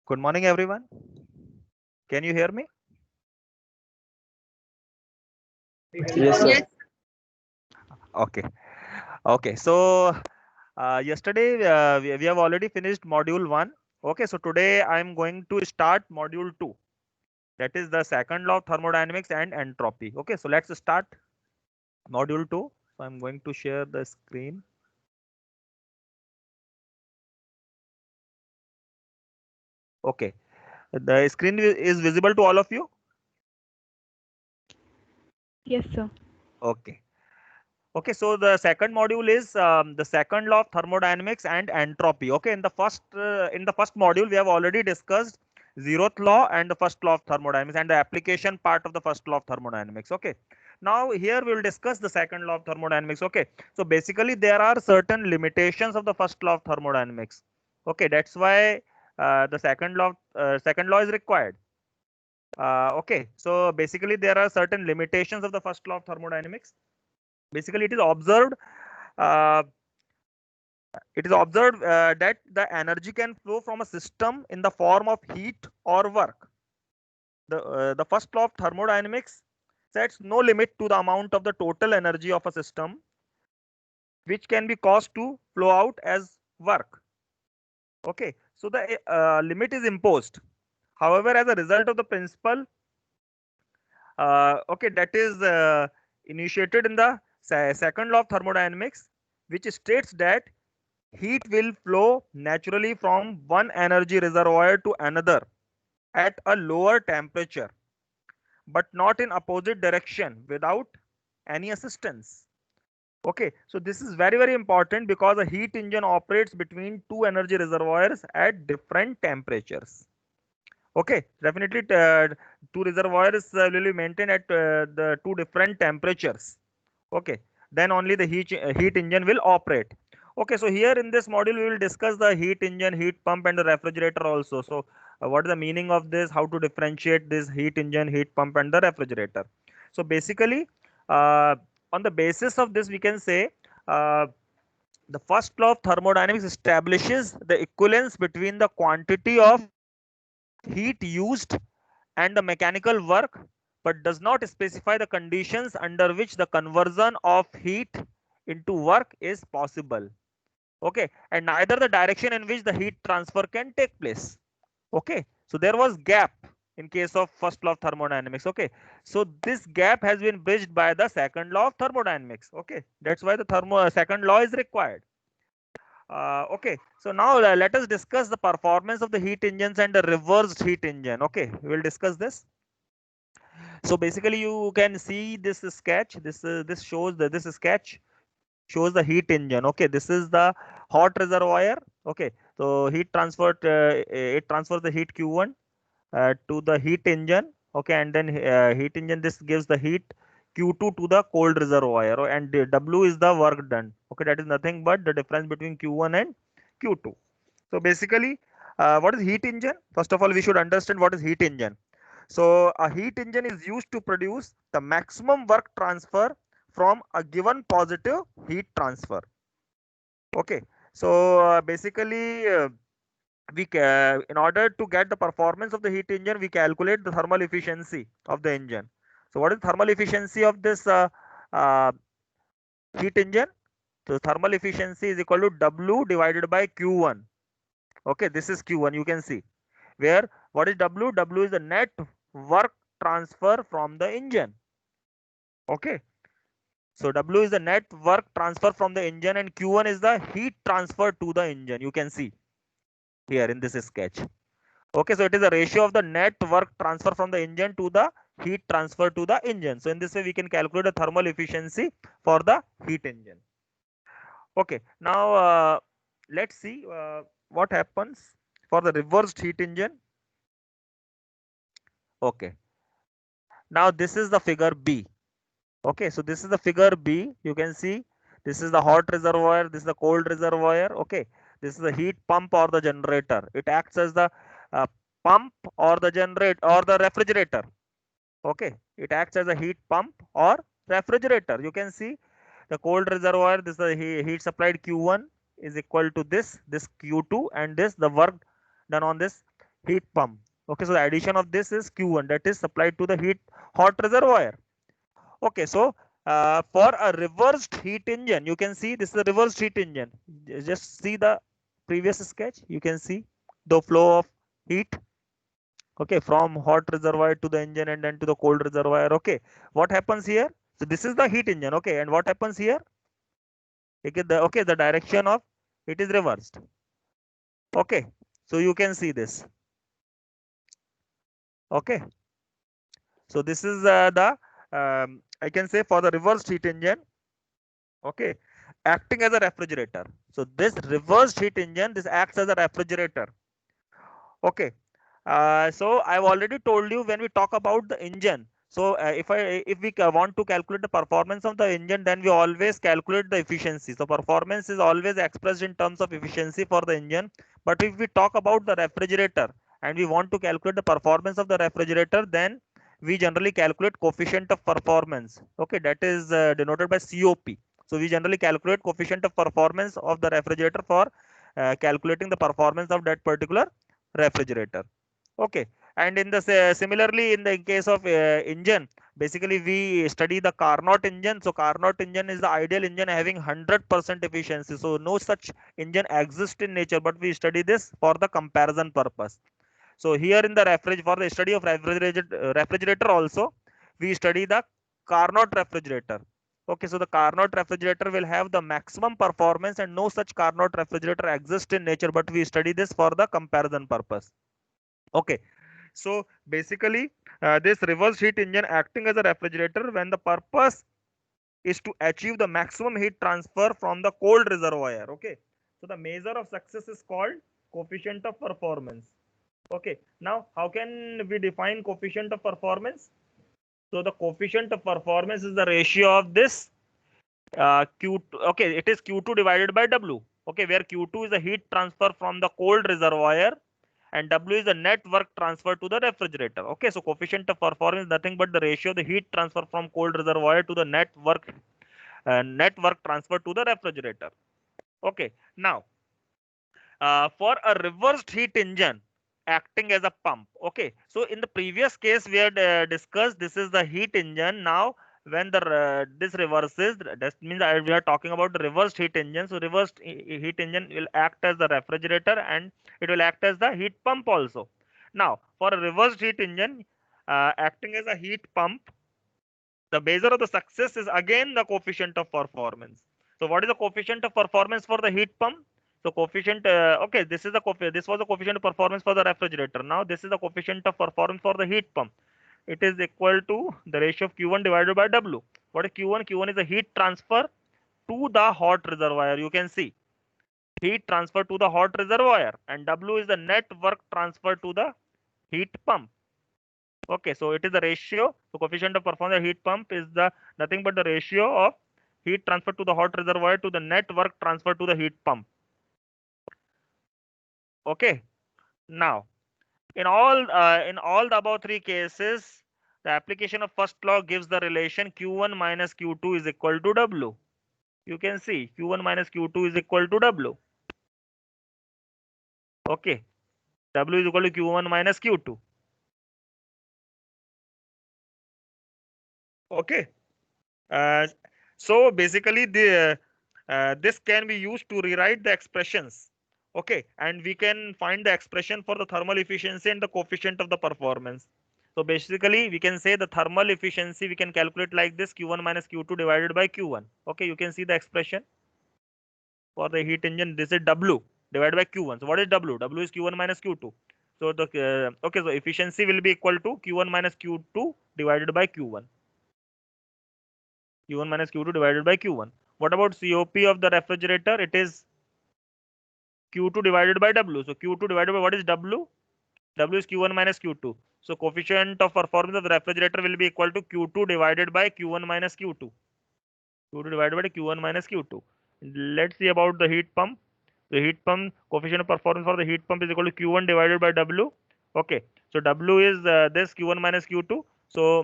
Good morning, everyone. Can you hear me? Yes, sir. Yes, Okay. Okay. So yesterday we have already finished module one. Okay. So today I am going to start module two. That is the second law of thermodynamics and entropy. Okay. So let's start module two. So I'm going to share the screen. Okay. The screen is visible to all of you. yes, sir. Okay. Okay, so the second module is the second law of thermodynamics and entropy. Okay, in the first module we have already discussed zeroth law and the first law of thermodynamics and the application part of the first law of thermodynamics. Okay, now here we will discuss the second law of thermodynamics. Okay, so basically there are certain limitations of the first law of thermodynamics. Okay, that's why the second law is required. Okay, so basically there are certain limitations of the first law of thermodynamics. Basically, uh, it is observed that the energy can flow from a system in the form of heat or work. The first law of thermodynamics sets no limit to the amount of the total energy of a system which can be caused to flow out as work. Okay, so the limit is imposed. However, as a result of the principle, okay, that is initiated in the second law of thermodynamics, which states that heat will flow naturally from one energy reservoir to another at a lower temperature, but not in opposite direction without any assistance. Okay, so this is very important because a heat engine operates between two energy reservoirs at different temperatures. Okay, definitely two reservoirs will be maintained at the two different temperatures. Okay, then only the heat engine will operate. Okay, so here in this module we will discuss the heat engine, heat pump and the refrigerator also. So what is the meaning of this, how to differentiate this heat engine, heat pump and the refrigerator. So basically uh, on the basis of this we can say uh, the first law of thermodynamics establishes the equivalence between the quantity of heat used and the mechanical work, but does not specify the conditions under which the conversion of heat into work is possible. Okay, and neither the direction in which the heat transfer can take place. Okay, so there was gap in case of first law of thermodynamics. Okay, so this gap has been bridged by the second law of thermodynamics. Okay, that's why the second law is required. Okay, so now let us discuss the performance of the heat engines and the reversed heat engine. Okay, we will discuss this. So basically you can see this sketch. This shows the this sketch shows the heat engine. Okay, this is the hot reservoir. Okay, so it transfers the heat q1 to the heat engine. Okay, and then heat engine, this gives the heat q2 to the cold reservoir, and the w is the work done. Okay, that is nothing but the difference between q1 and q2. So basically what is heat engine? First of all, we should understand what is heat engine. So a heat engine is used to produce the maximum work transfer from a given positive heat transfer. Okay, so basically in order to get the performance of the heat engine, we calculate the thermal efficiency of the engine. So what is thermal efficiency of this uh, heat engine? So thermal efficiency is equal to W divided by Q1. Okay, this is Q1, you can see, where what is W? W is the net work transfer from the engine. Okay, so W is the net work transfer from the engine and Q1 is the heat transfer to the engine. You can see here in this sketch. Okay, so it is a ratio of the net work transfer from the engine to the heat transfer to the engine. So in this way we can calculate the thermal efficiency for the heat engine. Okay, now let's see what happens for the reversed heat engine. Okay, now this is the figure B. Okay, so this is the figure B. You can see this is the hot reservoir, this is the cold reservoir. Okay, this is the heat pump or the generator. It acts as the uh, pump or the generate or the refrigerator. Okay, it acts as a heat pump or refrigerator. You can see the cold reservoir, this is the heat supplied q1 is equal to this q2, and this the work done on this heat pump. Okay, so the addition of this is Q1, that is supplied to the hot reservoir. Okay, so for a reversed heat engine, you can see this is a reversed heat engine. Just see the previous sketch. You can see the flow of heat. Okay, from hot reservoir to the engine and then to the cold reservoir. Okay, what happens here? So this is the heat engine. Okay, and what happens here? Okay, the direction of it is reversed. Okay, so you can see this. Okay, so this is the I can say for the reversed heat engine. Okay, acting as a refrigerator. So this reversed heat engine, this acts as a refrigerator. Okay, so I've already told you when we talk about the engine. So if we want to calculate the performance of the engine, then we always calculate the efficiency. So performance is always expressed in terms of efficiency for the engine. But if we talk about the refrigerator and we want to calculate the performance of the refrigerator, then we generally calculate coefficient of performance. Okay, that is denoted by COP. So we generally calculate coefficient of performance of the refrigerator for calculating the performance of that particular refrigerator. Okay, and in the similarly in the case of engine, basically we study the Carnot engine. So Carnot engine is the ideal engine having 100% efficiency. So no such engine exists in nature, but we study this for the comparison purpose. So here in the for the study of refrigerator also, we study the Carnot refrigerator. Okay, so the Carnot refrigerator will have the maximum performance and no such Carnot refrigerator exists in nature, but we study this for the comparison purpose. Okay, so basically this reverse heat engine acting as a refrigerator when the purpose is to achieve the maximum heat transfer from the cold reservoir. Okay, so the measure of success is called coefficient of performance. Okay, now how can we define coefficient of performance? So the coefficient of performance is the ratio of this Q2. Okay, it is Q2 divided by W. Okay, where Q2 is the heat transfer from the cold reservoir and W is the net work transfer to the refrigerator. Okay, so coefficient of performance is nothing but the ratio of the heat transfer from cold reservoir to the net work transfer to the refrigerator. Okay, now for a reversed heat engine acting as a pump. Okay, so in the previous case we had discussed this is the heat engine. Now when the this reverses, that means we are talking about the reversed heat engine. So reversed heat engine will act as the refrigerator and it will act as the heat pump also. Now for a reversed heat engine acting as a heat pump, the measure of the success is again the coefficient of performance. So what is the coefficient of performance for the heat pump? So coefficient, okay, this is the this was the coefficient of performance for the refrigerator. Now this is the coefficient of performance for the heat pump. It is equal to the ratio of Q1 divided by W. What is Q1? Q1 is the heat transfer to the hot reservoir. You can see heat transfer to the hot reservoir, and W is the net work transfer to the heat pump. Okay, so it is the ratio. So coefficient of performance heat pump is the nothing but the ratio of heat transfer to the hot reservoir to the net work transfer to the heat pump. Okay, now in all the above three cases, the application of first law gives the relation Q1 minus Q2 is equal to W. You can see Q1 minus Q2 is equal to W. Okay, W is equal to Q1 minus Q2. Okay, so basically this can be used to rewrite the expressions. Okay, and we can find the expression for the thermal efficiency and the coefficient of the performance. So basically we can say the thermal efficiency we can calculate like this Q1 minus Q2 divided by Q1. Okay, you can see the expression for the heat engine. This is W divided by Q1. So what is W? W is Q1 minus Q2. So the okay, so efficiency will be equal to Q1 minus Q2 divided by Q1. Q1 minus Q2 divided by Q1. What about COP of the refrigerator? It is Q2 divided by W. So Q2 divided by what is W? W is Q1 minus Q2. So coefficient of performance of the refrigerator will be equal to Q2 divided by Q1 minus Q2. Q2 divided by Q1 minus Q2. Let's see about the heat pump. The heat pump coefficient of performance for the heat pump is equal to Q1 divided by W. Okay, so W is this Q1 minus Q2. So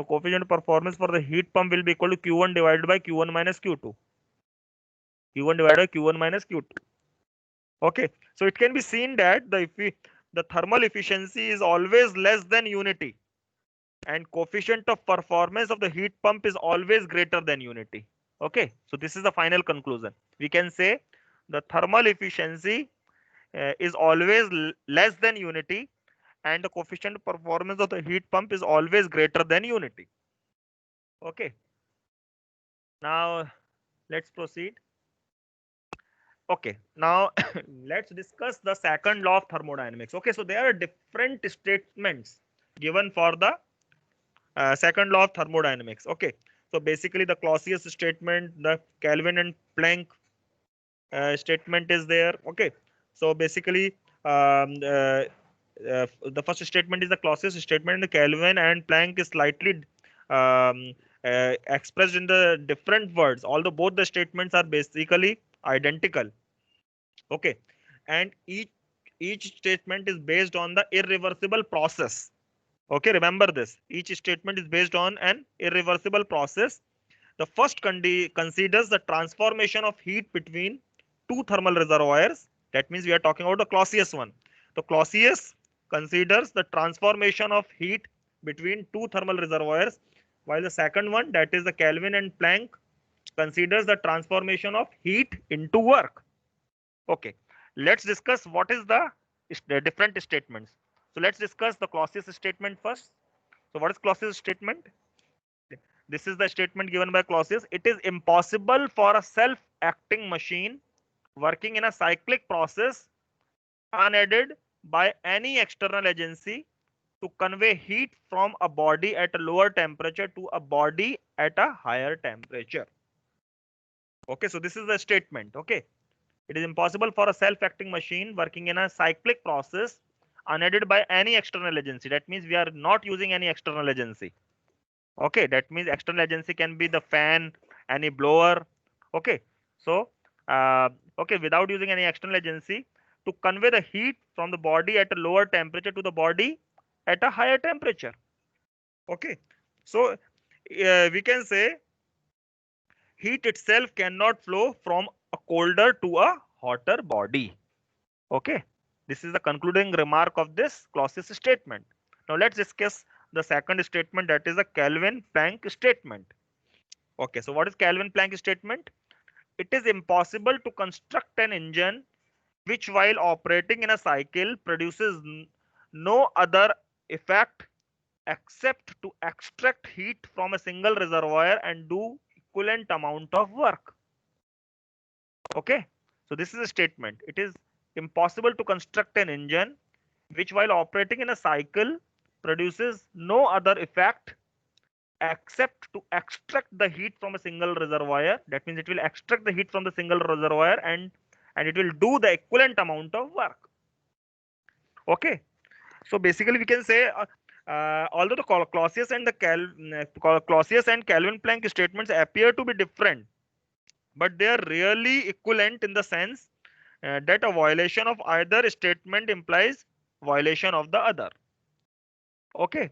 coefficient of performance for the heat pump will be equal to Q1 divided by Q1 minus Q2. Q1 divided by Q1 minus Q2. Okay, so it can be seen that the thermal efficiency is always less than unity, and coefficient of performance of the heat pump is always greater than unity. Okay, so this is the final conclusion. We can say the thermal efficiency is always less than unity, and the coefficient of performance of the heat pump is always greater than unity. Okay, now let's proceed. Okay, now let's discuss the second law of thermodynamics. Okay, so there are different statements given for the second law of thermodynamics. Okay, so basically the Clausius statement, the Kelvin and Planck statement is there. Okay, so basically the first statement is the Clausius statement, and the Kelvin and Planck is slightly expressed in the different words, although both the statements are basically identical. Okay, and each statement is based on the irreversible process. Okay, remember this. Each statement is based on an irreversible process. The first considers the transformation of heat between two thermal reservoirs. That means we are talking about the Clausius one. The Clausius considers the transformation of heat between two thermal reservoirs, while the second one, that is the Kelvin and Planck, considers the transformation of heat into work. Okay, let's discuss what is the different statements. So let's discuss the Clausius statement first. So what is Clausius statement? This is the statement given by Clausius. It is impossible for a self-acting machine working in a cyclic process unaided by any external agency to convey heat from a body at a lower temperature to a body at a higher temperature. Okay, so this is the statement. Okay, it is impossible for a self-acting machine working in a cyclic process unaided by any external agency. That means we are not using any external agency. Okay, that means external agency can be the fan, any blower. Okay, so okay, without using any external agency to convey the heat from the body at a lower temperature to the body at a higher temperature. Okay, so we can say heat itself cannot flow from a colder to a hotter body. Okay, this is the concluding remark of this Clausius statement. Now let's discuss the second statement, that is the Kelvin-Planck statement. Okay, so what is Kelvin-Planck statement? It is impossible to construct an engine which, while operating in a cycle, produces no other effect except to extract heat from a single reservoir and do equivalent amount of work. Okay, so this is a statement. It is impossible to construct an engine which, while operating in a cycle, produces no other effect except to extract the heat from a single reservoir. That means it will extract the heat from the single reservoir and it will do the equivalent amount of work. Okay, so basically we can say although the Clausius and Clausius and Kelvin Planck statements appear to be different, but they are really equivalent in the sense that a violation of either statement implies violation of the other. Okay,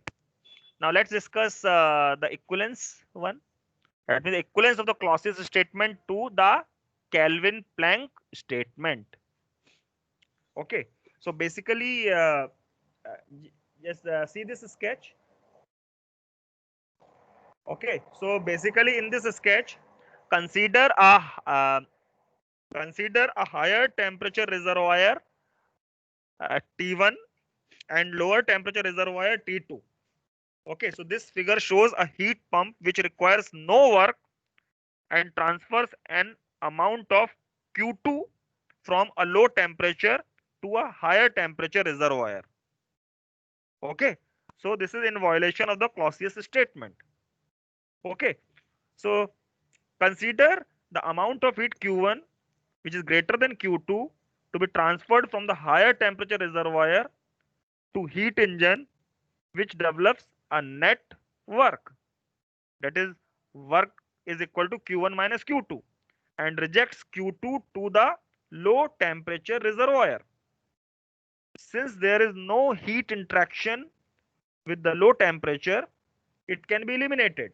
now let's discuss the equivalence one. That means the equivalence of the Clausius statement to the Kelvin Planck statement. Okay, so basically, just see this sketch. Okay, so basically in this sketch, consider a higher temperature reservoir T1 and lower temperature reservoir T2. Okay, so this figure shows a heat pump which requires no work and transfers an amount of Q2 from a low temperature to a higher temperature reservoir. Okay, so this is in violation of the Clausius statement. Okay, so consider the amount of heat Q1 which is greater than Q2 to be transferred from the higher temperature reservoir to heat engine which develops a net work, that is work is equal to Q1 minus Q2, and rejects Q2 to the low temperature reservoir. Since there is no heat interaction with the low temperature, it can be eliminated.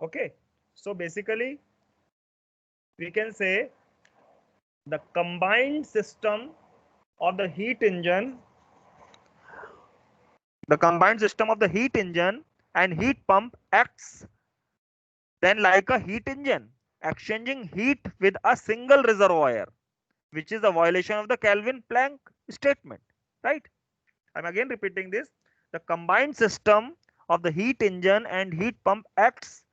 Okay, so basically we can say the combined system of the heat engine the combined system of the heat engine and heat pump acts then like a heat engine, exchanging heat with a single reservoir, which is a violation of the Kelvin Planck statement, right? I'm again repeating this. The combined system of the heat engine and heat pump acts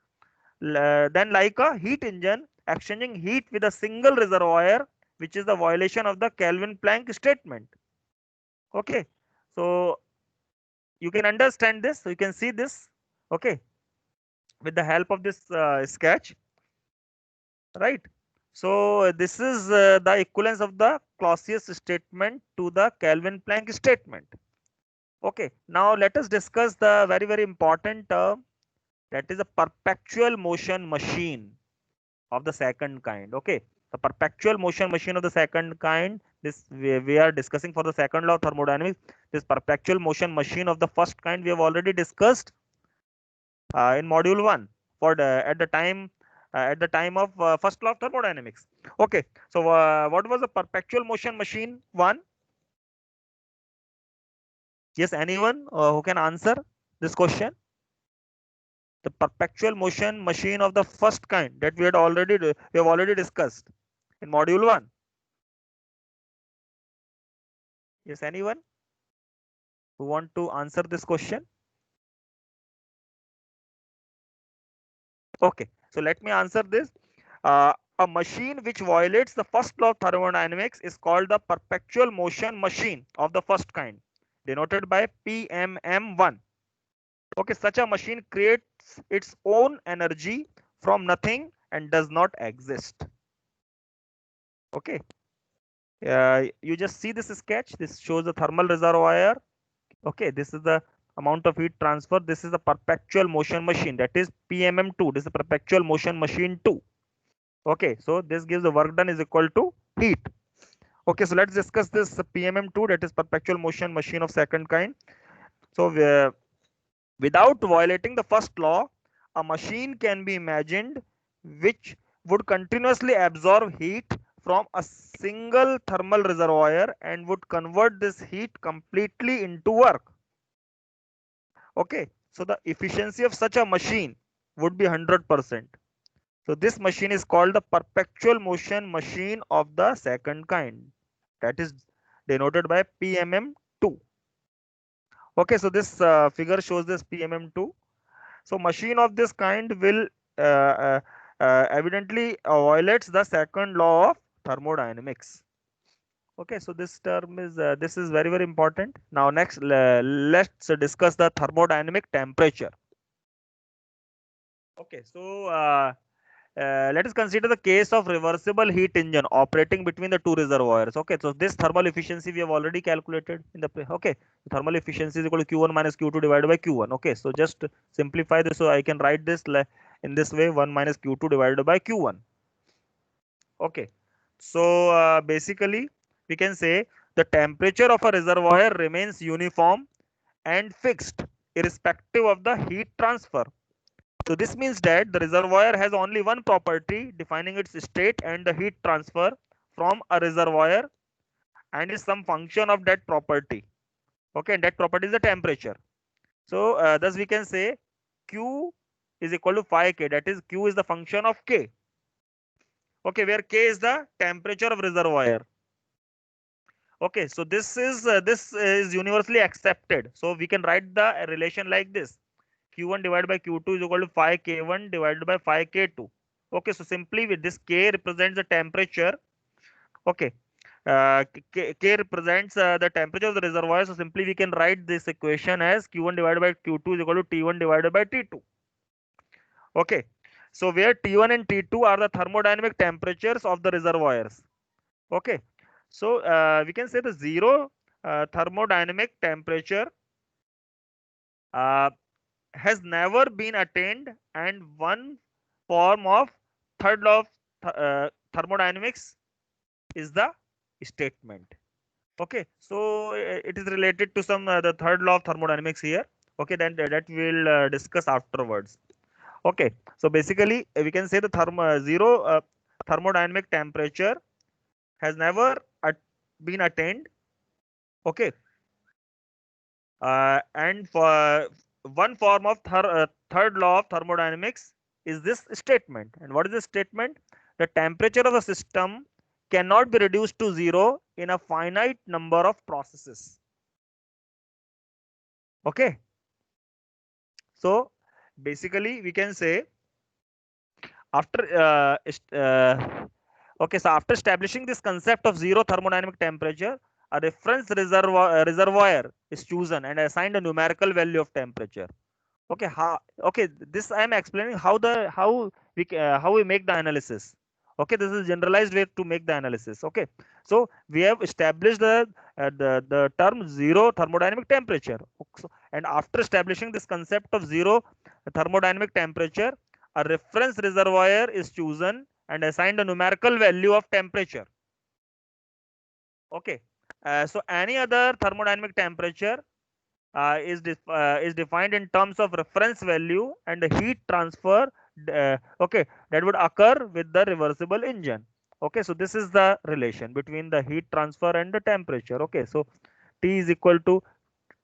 then like a heat engine, exchanging heat with a single reservoir, which is the violation of the Kelvin Planck statement. Okay, so you can understand this, so you can see this, okay, with the help of this sketch, right? So this is the equivalence of the Clausius statement to the Kelvin Planck statement. Okay, now let us discuss the very important term, that is a perpetual motion machine of the second kind. Okay, the perpetual motion machine of the second kind, this we are discussing for the second law of thermodynamics. This perpetual motion machine of the first kind we have already discussed in module 1 for the at the time of first law of thermodynamics. Okay, so what was the perpetual motion machine 1? Yes, anyone who can answer this question? The perpetual motion machine of the first kind that we have already discussed in module 1. Yes, anyone who want to answer this question? Okay, so let me answer this. A machine which violates the first law of thermodynamics is called the perpetual motion machine of the first kind, denoted by PMM1. Okay, such a machine creates its own energy from nothing and does not exist. Okay, you just see this sketch. This shows the thermal reservoir. Okay, this is the amount of heat transfer. This is the perpetual motion machine, that is PMM2. This is the perpetual motion machine 2. Okay, so this gives the work done is equal to heat. Okay, so let's discuss this PMM2, that is perpetual motion machine of second kind. So without violating the first law, a machine can be imagined which would continuously absorb heat from a single thermal reservoir and would convert this heat completely into work. Okay, so the efficiency of such a machine would be 100%. So this machine is called the perpetual motion machine of the second kind, that is denoted by PMM2. Okay, so this figure shows this PMM2. So machine of this kind will evidently violates the second law of thermodynamics. Okay, so this is very important. Now next let's discuss the thermodynamic temperature. Okay, so let us consider the case of reversible heat engine operating between the two reservoirs. Okay, so this thermal efficiency we have already calculated in the okay. Thermal efficiency is equal to Q1 minus Q2 divided by Q1. Okay, so just simplify this, so I can write this in this way: 1 minus Q2 divided by Q1. Okay, so basically we can say the temperature of a reservoir remains uniform and fixed irrespective of the heat transfer. So this means that the reservoir has only one property defining its state and the heat transfer from a reservoir and is some function of that property. Okay, and that property is the temperature. So thus we can say Q is equal to phi K, that is Q is the function of K. Okay, where K is the temperature of reservoir. Okay, so this is universally accepted. So we can write the relation like this: Q1 divided by Q2 is equal to phi K1 divided by phi K2. Okay, so simply with this K represents the temperature. Okay, K represents the temperature of the reservoir. So simply we can write this equation as Q1 divided by Q2 is equal to T1 divided by T2. Okay, so where T1 and T2 are the thermodynamic temperatures of the reservoirs. Okay, so we can say the zero thermodynamic temperature has never been attained, and one form of third law of thermodynamics is the statement. Okay, so it is related to some the third law of thermodynamics here. Okay, then that we'll discuss afterwards. Okay, so basically we can say the zero thermodynamic temperature has never been attained. Okay, And for one form of third law of thermodynamics is this statement. And what is this statement? The temperature of a system cannot be reduced to zero in a finite number of processes. Okay. So basically, we can say after okay, so after establishing this concept of zero thermodynamic temperature, a reference reservoir is chosen and assigned a numerical value of temperature. Okay, okay, this I am explaining how we make the analysis. Okay, this is generalized way to make the analysis. Okay, so we have established the term zero thermodynamic temperature. And after establishing this concept of zero thermodynamic temperature, a reference reservoir is chosen and assigned a numerical value of temperature. Okay, so any other thermodynamic temperature is defined in terms of reference value and the heat transfer okay, that would occur with the reversible engine. Okay, so this is the relation between the heat transfer and the temperature. Okay, so T is equal to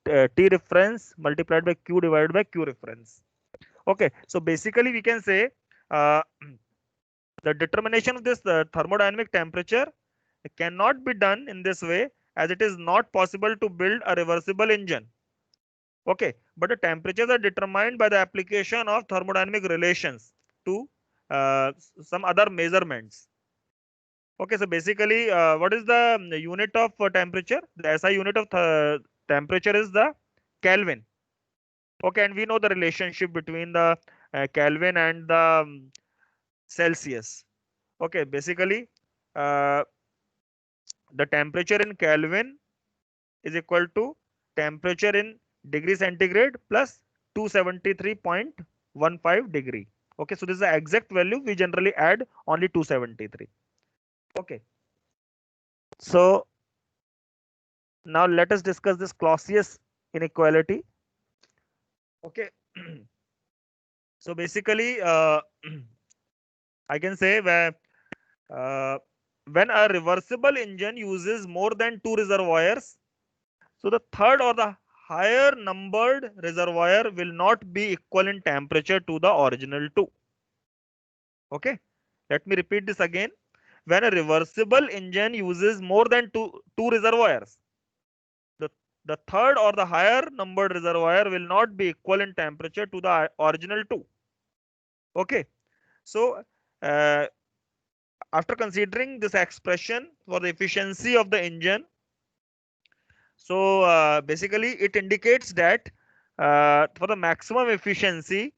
T reference multiplied by Q divided by Q reference. Okay, so basically we can say uh, the determination of this thermodynamic temperature cannot be done in this way, as it is not possible to build a reversible engine. Okay, but the temperatures are determined by the application of thermodynamic relations to some other measurements. Okay, so basically, what is the unit of temperature? The SI unit of temperature is the Kelvin. Okay, and we know the relationship between the Kelvin and the Celsius. Okay, basically, uh, the temperature in Kelvin is equal to temperature in degree centigrade plus 273.15 degree. Okay, so this is the exact value. We generally add only 273. Okay, so now let us discuss this Clausius inequality. Okay, so basically, I can say uh, when a reversible engine uses more than two reservoirs, so the third or the higher numbered reservoir will not be equal in temperature to the original two. Okay, let me repeat this again. When a reversible engine uses more than two reservoirs, the, the third or the higher numbered reservoir will not be equal in temperature to the original two. Okay, so uh, after considering this expression for the efficiency of the engine, so basically it indicates that for the maximum efficiency,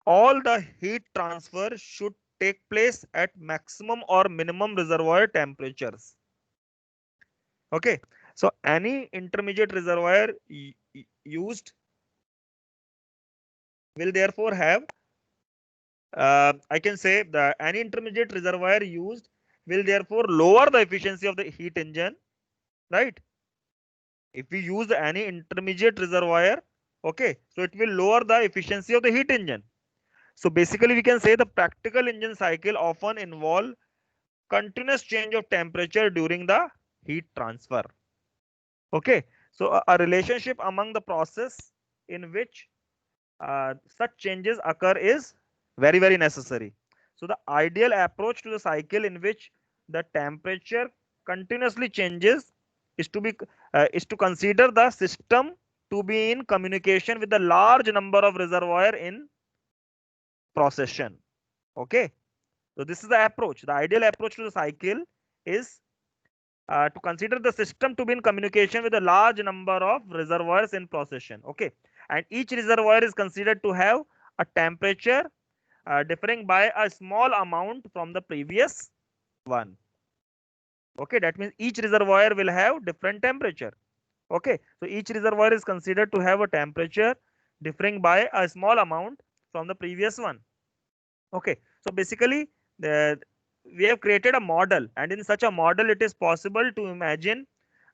all the heat transfer should take place at maximum or minimum reservoir temperatures. Okay, so any intermediate reservoir used will therefore have I can say that any intermediate reservoir used will therefore lower the efficiency of the heat engine, right? If we use any intermediate reservoir, okay, so it will lower the efficiency of the heat engine. So basically we can say the practical engine cycle often involve continuous change of temperature during the heat transfer. Okay, so a relationship among the process in which such changes occur is very necessary. So the ideal approach to the cycle in which the temperature continuously changes is to consider the system to be in communication with a large number of reservoir in procession. Okay, so this is the approach. The ideal approach to the cycle is to consider the system to be in communication with a large number of reservoirs in procession. Okay, and each reservoir is considered to have a temperature differing by a small amount from the previous one. Okay, that means each reservoir will have different temperature. Okay, so each reservoir is considered to have a temperature differing by a small amount from the previous one. Okay, so basically we have created a model, and in such a model it is possible to imagine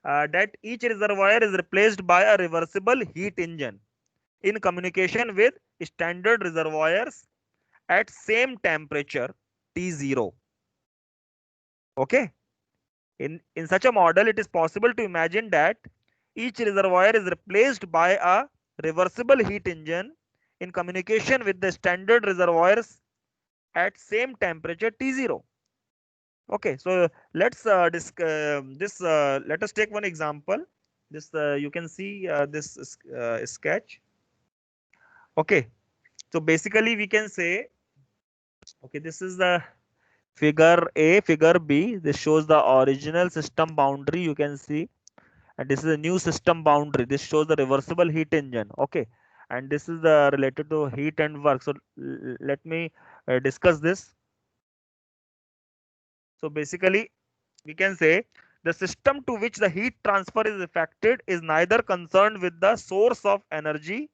that each reservoir is replaced by a reversible heat engine in communication with standard reservoirs at same temperature T0. Okay, in such a model it is possible to imagine that Each reservoir is replaced by a reversible heat engine in communication with the standard reservoirs at same temperature T0. Okay, so let's let us take one example. This you can see this sketch. Okay, so basically we can say, okay, this is the figure A, figure B. This shows the original system boundary, you can see, and this is a new system boundary. This shows the reversible heat engine. Okay, and this is the related to heat and work. So let me discuss this. So basically we can say the system to which the heat transfer is effected is neither concerned with the source of energy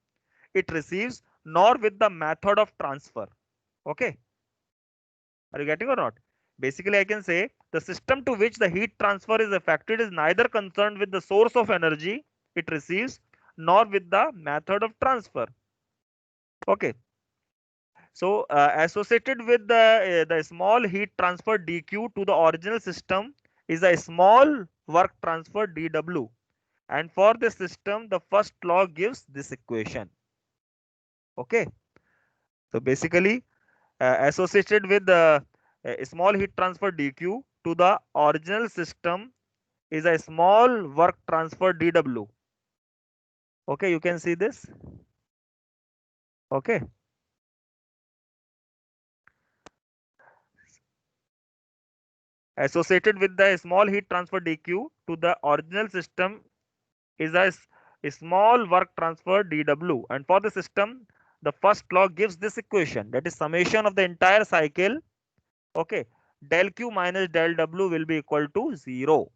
it receives nor with the method of transfer. Okay, are you getting or not? Basically I can say the system to which the heat transfer is effected is neither concerned with the source of energy it receives nor with the method of transfer. Okay, so associated with the small heat transfer dq to the original system is a small work transfer dw, and for this system the first law gives this equation. Okay, so basically associated with the small heat transfer dq to the original system is a small work transfer dw. Okay, you can see this. Okay, associated with the small heat transfer dq to the original system is a small work transfer dw, and for the system the first law gives this equation, that is summation of the entire cycle. Okay, del q minus del w will be equal to 0.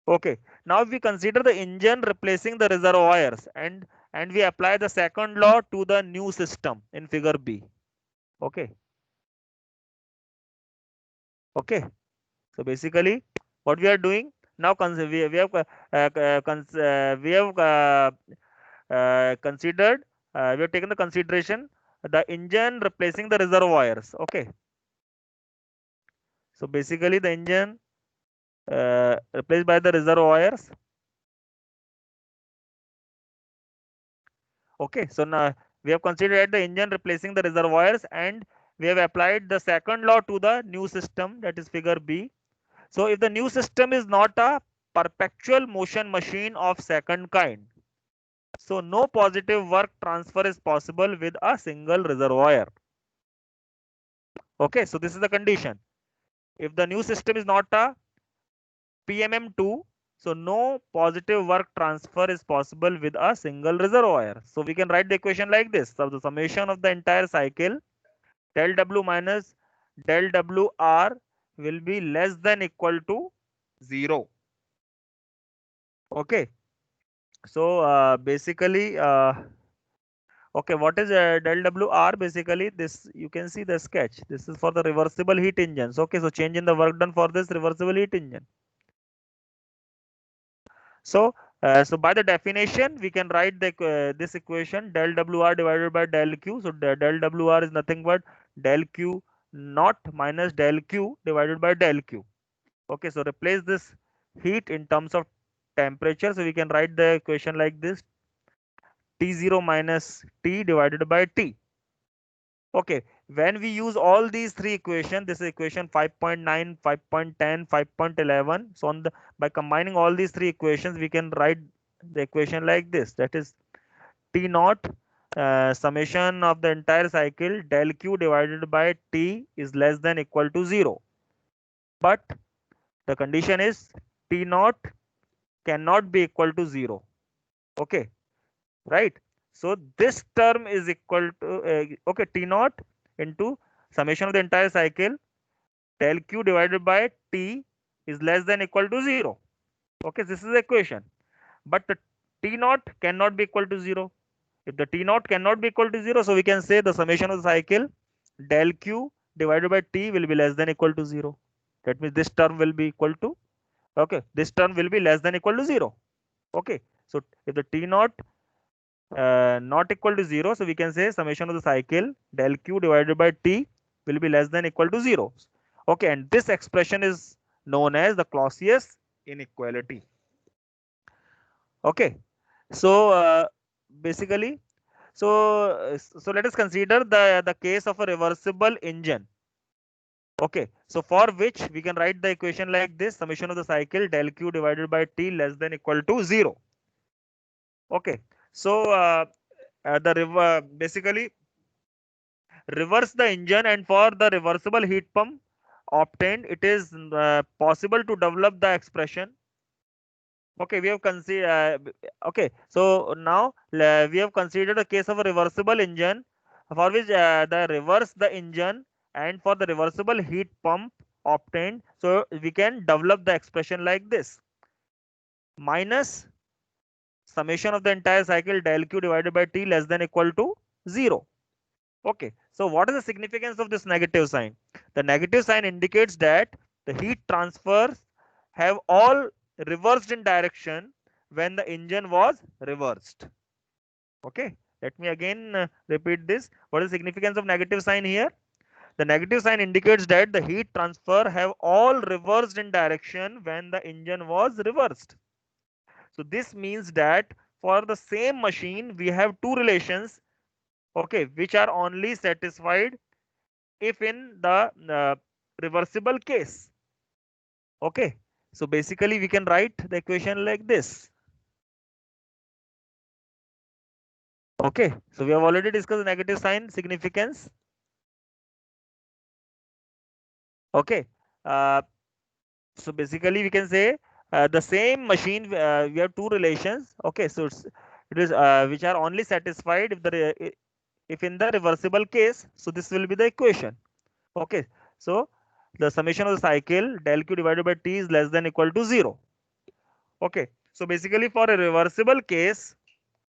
Okay, now if we consider the engine replacing the reservoirs and we apply the second law to the new system in figure B. Okay, okay, so basically what we are doing now, we have considered, we have taken the consideration the engine replacing the reservoirs. Okay, so basically the engine replaced by the reservoirs. Okay, so now we have considered the engine replacing the reservoirs and we have applied the second law to the new system, that is figure B. So if the new system is not a perpetual motion machine of second kind, so no positive work transfer is possible with a single reservoir. Okay, so this is the condition. If the new system is not a PMM2, so no positive work transfer is possible with a single reservoir. So we can write the equation like this. So the summation of the entire cycle del W minus del WR will be less than equal to 0. Okay. So basically, okay, what is del WR? Basically, this you can see the sketch. This is for the reversible heat engines. Okay, so change in the work done for this reversible heat engine. So, so by the definition, we can write the this equation del WR divided by del Q. So del WR is nothing but del Q naught minus del Q divided by del Q. Okay, so replace this heat in terms of temperature. So we can write the equation like this: T0 minus T divided by T. Okay, when we use all these three equations, this is equation 5.9, 5.10, 5.11. So on the, by combining all these three equations, we can write the equation like this, that is T naught summation of the entire cycle del Q divided by T is less than equal to 0. But the condition is T naught cannot be equal to 0. Okay, right? So this term is equal to okay, T naught into summation of the entire cycle del Q divided by T is less than equal to 0. Okay, this is the equation. But the T naught cannot be equal to 0. If the T naught cannot be equal to 0, so we can say the summation of the cycle del Q divided by T will be less than equal to 0. That means this term will be equal to, okay, this term will be less than equal to 0. Okay, so if the T naught not equal to 0, so we can say summation of the cycle del Q divided by T will be less than equal to 0. Okay, and this expression is known as the Clausius inequality. Okay, so basically, so let us consider the case of a reversible engine. Okay, so for which we can write the equation like this: summation of the cycle del q divided by t less than equal to 0. Okay, so basically reverse the engine, and for the reversible heat pump obtained, it is possible to develop the expression. Okay, we have considered. Okay, so now we have considered a case of a reversible engine, for which the reverse the engine, and for the reversible heat pump obtained, so we can develop the expression like this: minus summation of the entire cycle del q divided by t less than equal to 0. Okay, so what is the significance of this negative sign? The negative sign indicates that the heat transfers have all reversed in direction when the engine was reversed. Okay, let me again repeat this. What is the significance of negative sign here? The negative sign indicates that the heat transfer have all reversed in direction when the engine was reversed. So this means that for the same machine, we have two relations, okay, which are only satisfied if in the reversible case. Okay, so basically we can write the equation like this. Okay, so we have already discussed the negative sign significance. Okay, uh, so basically we can say the same machine, we have two relations. Okay, so it is which are only satisfied if in the reversible case. So this will be the equation. Okay, so the summation of the cycle del q divided by t is less than equal to 0. Okay, so basically for a reversible case,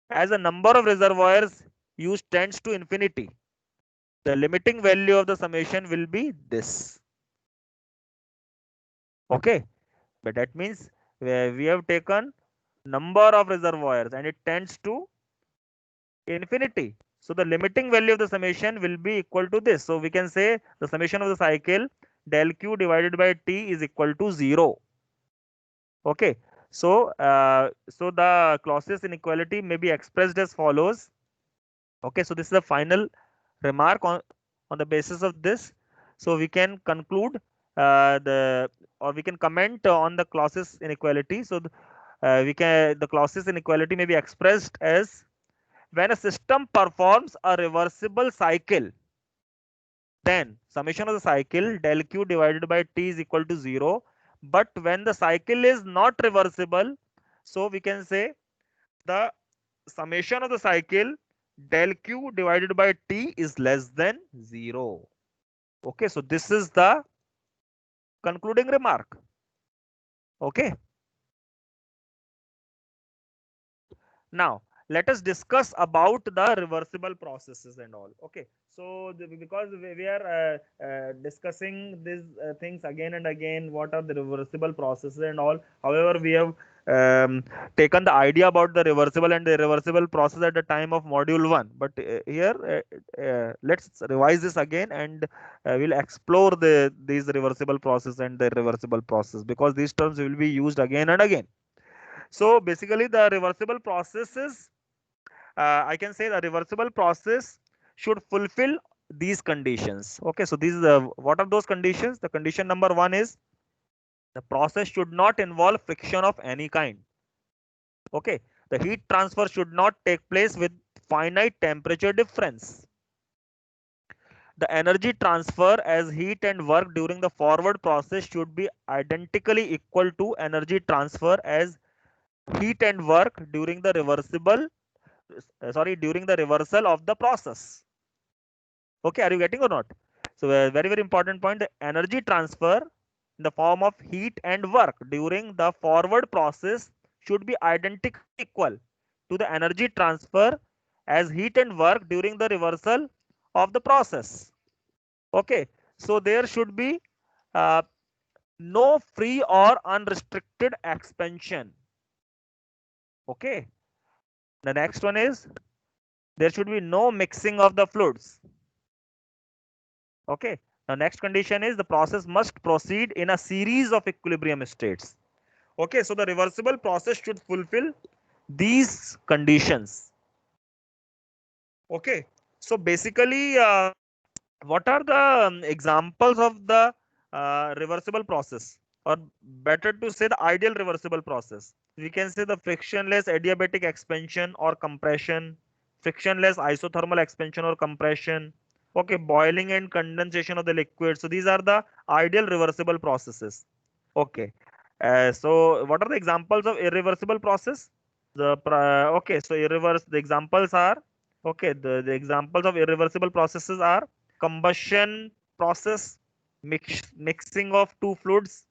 as a number of reservoirs used tends to infinity, the limiting value of the summation will be this. Okay, but that means we have taken number of reservoirs and it tends to infinity. So the limiting value of the summation will be equal to this. So we can say the summation of the cycle del q divided by t is equal to 0. Okay, so the Clausius inequality may be expressed as follows. Okay, so this is the final remark on the basis of this. So we can conclude the or we can comment on the Clausius inequality. So the Clausius inequality may be expressed as: when a system performs a reversible cycle, then summation of the cycle del q divided by t is equal to 0. But when the cycle is not reversible, so we can say the summation of the cycle del q divided by t is less than 0. Okay, so this is the concluding remark. Okay, now let us discuss about the reversible processes and all. Okay, so because we are discussing these things again and again, what are the reversible processes and all. However, we have taken the idea about the reversible and the irreversible process at the time of module 1, but here let's revise this again, and we'll explore these reversible process and the irreversible process, because these terms will be used again and again. So basically the reversible processes, I can say the reversible process should fulfill these conditions. Okay, so these what are those conditions? The condition number 1 is the process should not involve friction of any kind. Okay, the heat transfer should not take place with finite temperature difference. The energy transfer as heat and work during the forward process should be identically equal to energy transfer as heat and work during the during the reversal of the process. Okay, are you getting or not? So very important point: the energy transfer in the form of heat and work during the forward process should be identically equal to the energy transfer as heat and work during the reversal of the process. Okay, so there should be uh, no free or unrestricted expansion. Okay, the next one is there should be no mixing of the fluids. Okay, the next condition is the process must proceed in a series of equilibrium states. Okay, so the reversible process should fulfill these conditions. Okay, so basically, what are the examples of the reversible process, or better to say the ideal reversible process? We can say the frictionless adiabatic expansion or compression, frictionless isothermal expansion or compression. Okay, boiling and condensation of the liquid. So these are the ideal reversible processes. Okay, so what are the examples of irreversible process? Okay, so the examples are, okay, the examples of irreversible processes are combustion process, mixing of two fluids,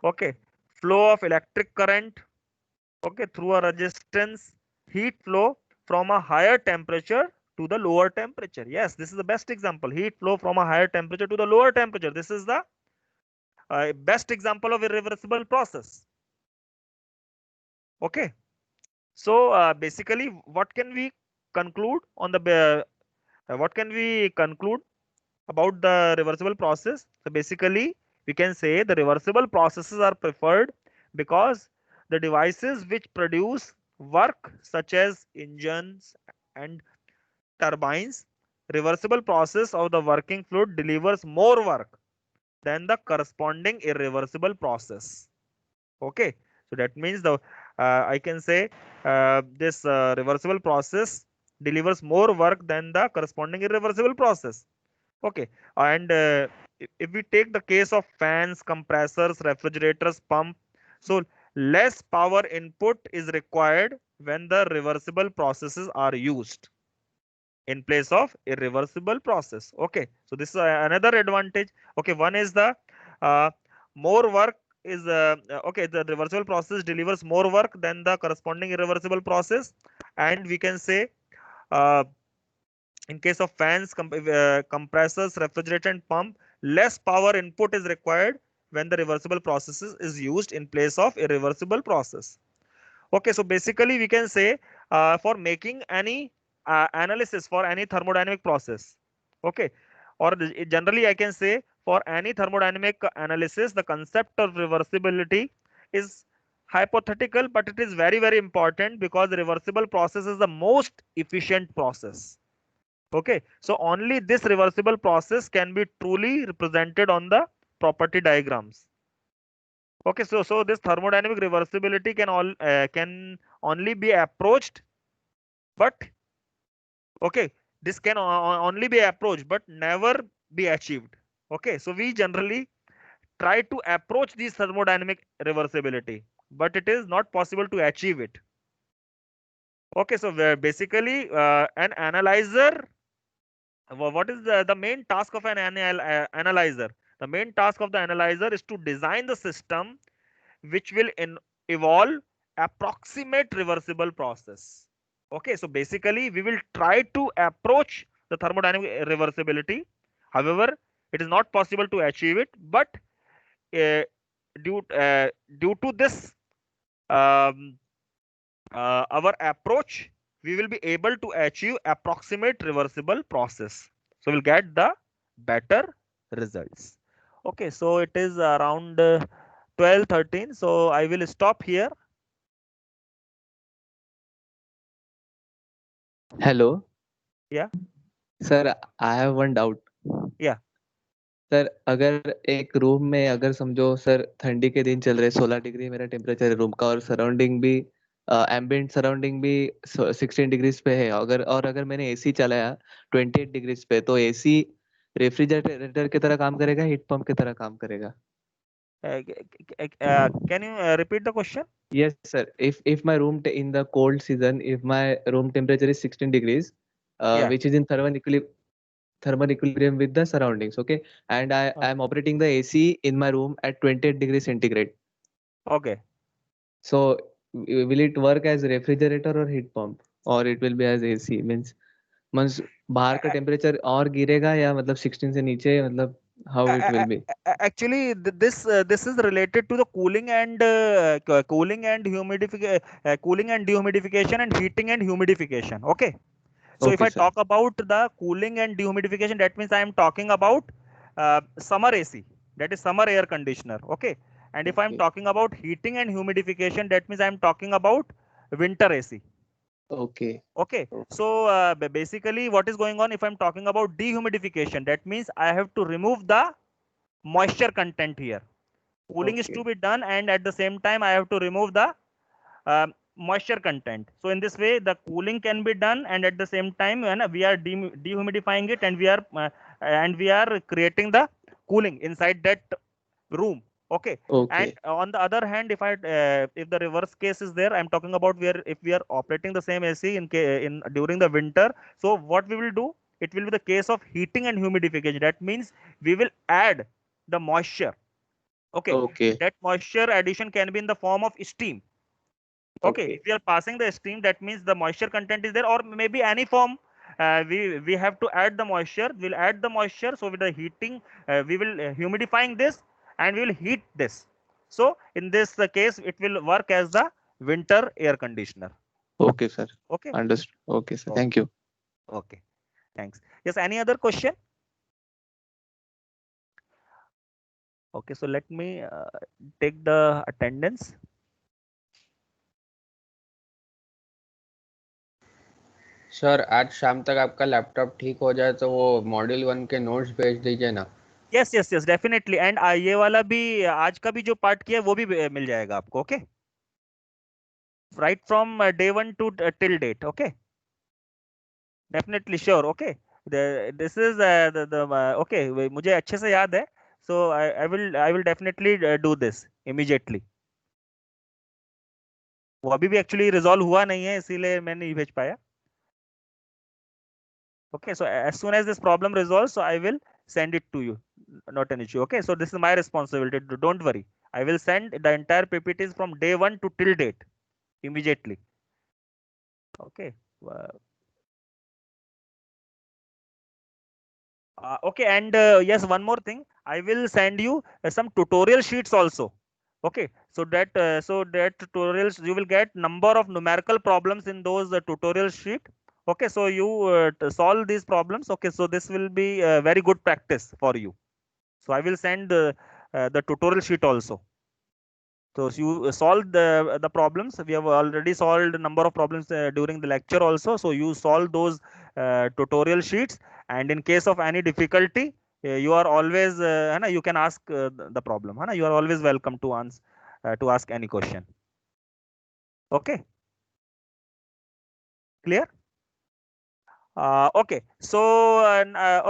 okay, flow of electric current, okay, through a resistance, heat flow from a higher temperature to the lower temperature. Yes, this is the best example. Heat flow from a higher temperature to the lower temperature. This is the best example of irreversible process. Okay, so basically, what can we conclude on the what can we conclude about the reversible process? So basically, we can say the reversible processes are preferred because the devices which produce work, such as engines and turbines, reversible process of the working fluid delivers more work than the corresponding irreversible process. Okay, so that means the I can say this reversible process delivers more work than the corresponding irreversible process. Okay, and if we take the case of fans, compressors, refrigerators, pump, so less power input is required when the reversible processes are used in place of irreversible process. Okay, so this is another advantage. Okay, one is the uh, more work is okay, the reversible process delivers more work than the corresponding irreversible process, and we can say uh, in case of fans, compressors, refrigerator, and pump, less power input is required when the reversible process is used in place of irreversible process. Okay, so basically we can say for making any analysis for any thermodynamic process, okay, or generally I can say for any thermodynamic analysis, the concept of reversibility is hypothetical, but it is very, very important because the reversible process is the most efficient process. Okay, so only this reversible process can be truly represented on the property diagrams. Okay, so this thermodynamic reversibility can only be approached, but okay, this can only be approached but never be achieved. Okay, so we generally try to approach this thermodynamic reversibility, but it is not possible to achieve it. Okay, so basically an analyzer, what is the main task of an analyzer? The main task of the analyzer is to design the system which will evolve approximate reversible process. Okay, so basically we will try to approach the thermodynamic reversibility. However, it is not possible to achieve it, but uh, due to this um, our approach, we will be able to achieve approximate reversible process. So we'll get the better results. Okay, so it is around 12:13. So I will stop here. Hello, Yeah, sir. I have one doubt. yeah. Sir अगर एक room में अगर समझो sir ठंडी के दिन चल रहे 16 डिग्री मेरा टेम्परेचर है रूम का और सराउंडिंग भी एम्बिएंट सराउंडिंग भी 16 डिग्रीज पे है अगर मैंने एसी चलाया 28 डिग्रीज पे तो एसी रेफ्रिजरेटर की तरह काम करेगा हीट पंप की तरह काम करेगा. Can you repeat the question? Yes sir, if my room in the cold season if my room temperature is 16 degrees Yeah. which is in thermal equilibrium with the surroundings, okay, and I Okay. am operating the AC in my room at 28 degrees centigrade. Okay. So will it work as refrigerator or heat pump or it will be as AC means बाहर का temperature और गिरेगा या मतलब 16 से नीचे मतलब how it will be. Actually, this is related to the cooling and humidification, cooling and dehumidification, and heating and humidification. Okay, so if Okay I sir. talk about the cooling and dehumidification, that means I am talking about summer AC, that is summer air conditioner. Okay, And if I'm Okay. talking about heating and humidification, that means I'm talking about winter AC. Okay. Okay, so basically what is going on if I'm talking about dehumidification, that means I have to remove the moisture content here. Cooling is to Okay. be done, and at the same time I have to remove the moisture content. So in this way the cooling can be done, and at the same time we are dehumidifying it, and we are creating the cooling inside that room. Okay, and Okay. on the other hand, if the reverse case is there, I'm talking about where if we are operating the same AC in during the winter, so what we will do, it will be the case of heating and humidification. That means we will add the moisture. Okay, Okay. that moisture addition can be in the form of steam. Okay, if Okay. we are passing the steam, that means the moisture content is there, or maybe any form. We have to add the moisture. We'll add the moisture. So with the heating, we will humidifying this, and we will heat this. So in this case, it will work as the winter air conditioner. Okay, sir. Okay. Understood. Okay, sir. Okay. Thank you. Okay. Thanks. Yes. Any other question? Okay. So let me take the attendance. Sir आज शाम तक आपका laptop ठीक हो जाए तो वो module 1 के नोट्स भेज दीजिए ना. Yes yes yes definitely. And ये वाला भी आज का भी जो पार्ट किया है वो भी मिल जाएगा आपको. Okay, right from day 1 to till date. Okay, definitely sure. Okay, this is okay, मुझे अच्छे से याद है. So I will definitely do this immediately. वो अभी भी एक्चुअली रिजॉल्व हुआ नहीं है, इसीलिए मैं नहीं भेज पाया. Okay, so as soon as this problem resolves, so I will send it to you. Not an issue. Okay, so this is my responsibility. Don't worry. I will send the entire PPTs from day 1 to till date immediately. Okay. Okay, and yes, one more thing, I will send you some tutorial sheets also. Okay, so that tutorials, you will get number of numerical problems in those tutorial sheet. Okay, so you solve these problems. Okay, so this will be very good practice for you. So I will send the tutorial sheet also. So you solve the problems. We have already solved a number of problems during the lecture also. So you solve those tutorial sheets, and in case of any difficulty, you are always you can ask the problem. You are always welcome to ask any question. Okay, clear? Okay, so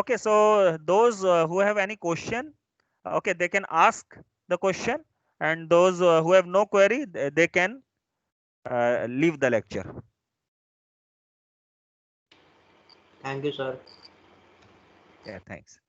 okay, so those who have any question, okay, they can ask the question, and those who have no query, they can leave the lecture. Thank you, sir. Yeah, thanks.